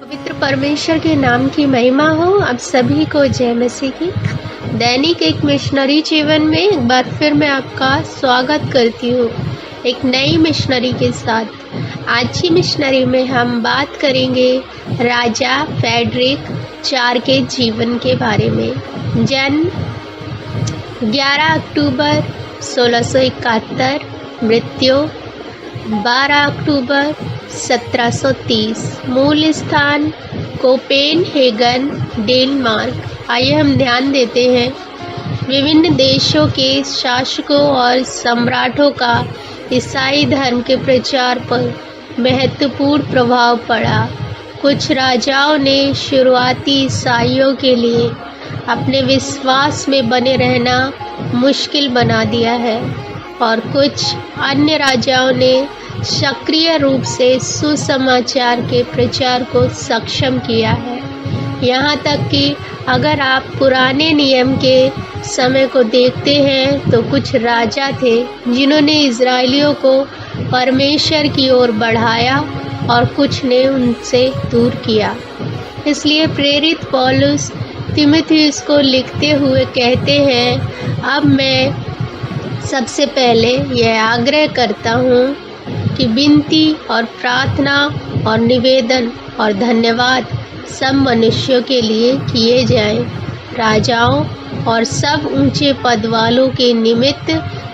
पवित्र परमेश्वर के नाम की महिमा हो। आप सभी को जय मसीह की। दैनिक एक मिशनरी जीवन में एक बार फिर मैं आपका स्वागत करती हूँ एक नई मिशनरी के साथ। आज की मिशनरी में हम बात करेंगे राजा फ्रेडरिक IV के जीवन के बारे में। जन्म 11 अक्टूबर 1671, मृत्यु 12 अक्टूबर 1730, मूल स्थान कोपेनहेगन, डेनमार्क। आइए हम ध्यान देते हैं। विभिन्न देशों के शासकों और सम्राटों का ईसाई धर्म के प्रचार पर महत्वपूर्ण प्रभाव पड़ा। कुछ राजाओं ने शुरुआती ईसाइयों के लिए अपने विश्वास में बने रहना मुश्किल बना दिया है और कुछ अन्य राजाओं ने सक्रिय रूप से सुसमाचार के प्रचार को सक्षम किया है। यहाँ तक कि अगर आप पुराने नियम के समय को देखते हैं तो कुछ राजा थे जिन्होंने इजरायलियों को परमेश्वर की ओर बढ़ाया और कुछ ने उनसे दूर किया। इसलिए प्रेरित पौलुस तीमुथियुस को लिखते हुए कहते हैं, अब मैं सबसे पहले यह आग्रह करता हूँ कि विनती और प्रार्थना और निवेदन और धन्यवाद सब मनुष्यों के लिए किए जाएं, राजाओं और सब ऊंचे पद वालों के निमित्त,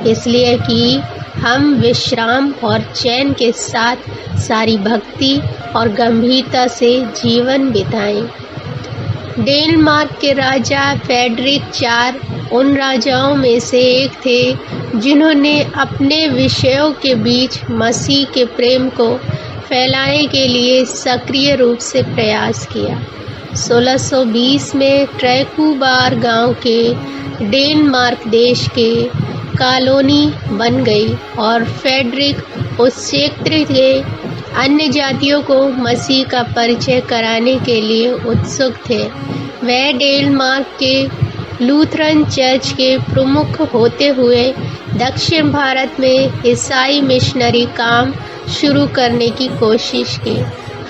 इसलिए कि हम विश्राम और चैन के साथ सारी भक्ति और गंभीरता से जीवन बिताएं। डेनमार्क के राजा फ्रेडरिक IV उन राजाओं में से एक थे जिन्होंने अपने विषयों के बीच मसीह के प्रेम को फैलाने के लिए सक्रिय रूप से प्रयास किया। 1620 में ट्रैकुबार गांव के डेनमार्क देश के कॉलोनी बन गई और फ्रेडरिक उस क्षेत्र के अन्य जातियों को मसीह का परिचय कराने के लिए उत्सुक थे। वह डेनमार्क के लूथरन चर्च के प्रमुख होते हुए दक्षिण भारत में ईसाई मिशनरी काम शुरू करने की कोशिश की।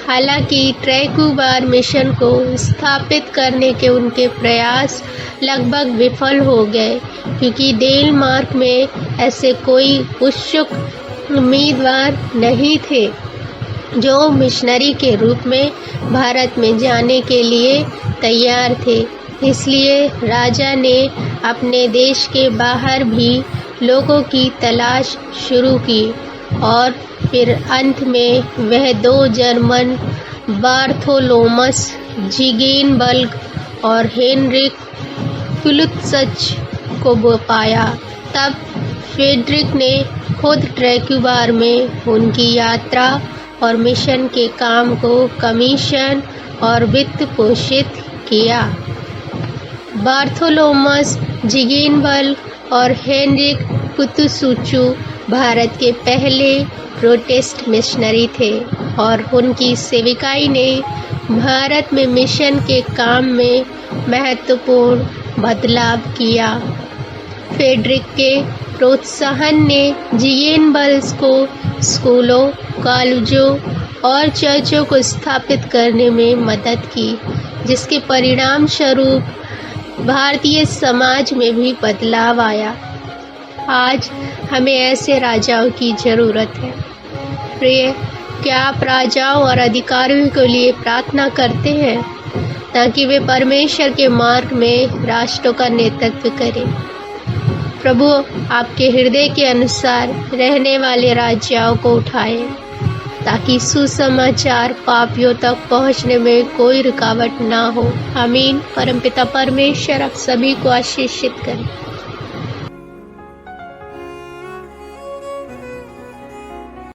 हालांकि ट्रैकुबार मिशन को स्थापित करने के उनके प्रयास लगभग विफल हो गए क्योंकि डेनमार्क में ऐसे कोई उत्सुक उम्मीदवार नहीं थे जो मिशनरी के रूप में भारत में जाने के लिए तैयार थे। इसलिए राजा ने अपने देश के बाहर भी लोगों की तलाश शुरू की और फिर अंत में वह 2 जर्मन बार्थोलोमस ज़िगेनबर्ग और हेनरिक पिलुत्सच को पाया। तब फ्रेडरिक ने खुद ट्रैकुबार में उनकी यात्रा और मिशन के काम को कमीशन और वित्त पोषित किया। बार्थोलोमस ज़िगेनबर्ग और हेनरिक पिलुत्सच भारत के पहले प्रोटेस्ट मिशनरी थे और उनकी सेविकाई ने भारत में मिशन के काम में महत्वपूर्ण बदलाव किया। फ्रेडरिक के प्रोत्साहन ने ज़िगेनबर्ग को स्कूलों, कॉलेजों और चर्चों को स्थापित करने में मदद की, जिसके परिणाम स्वरूप भारतीय समाज में भी बदलाव आया। आज हमें ऐसे राजाओं की ज़रूरत है। प्रिय, क्या आप राजाओं और अधिकारियों के लिए प्रार्थना करते हैं ताकि वे परमेश्वर के मार्ग में राष्ट्रों का नेतृत्व करें? प्रभु आपके हृदय के अनुसार रहने वाले राजाओं को उठाएं ताकि सुसमाचार पापियों तक पहुंचने में कोई रुकावट ना हो। आमीन। परमपिता परमेश्वर आप सभी को आशीषित करें।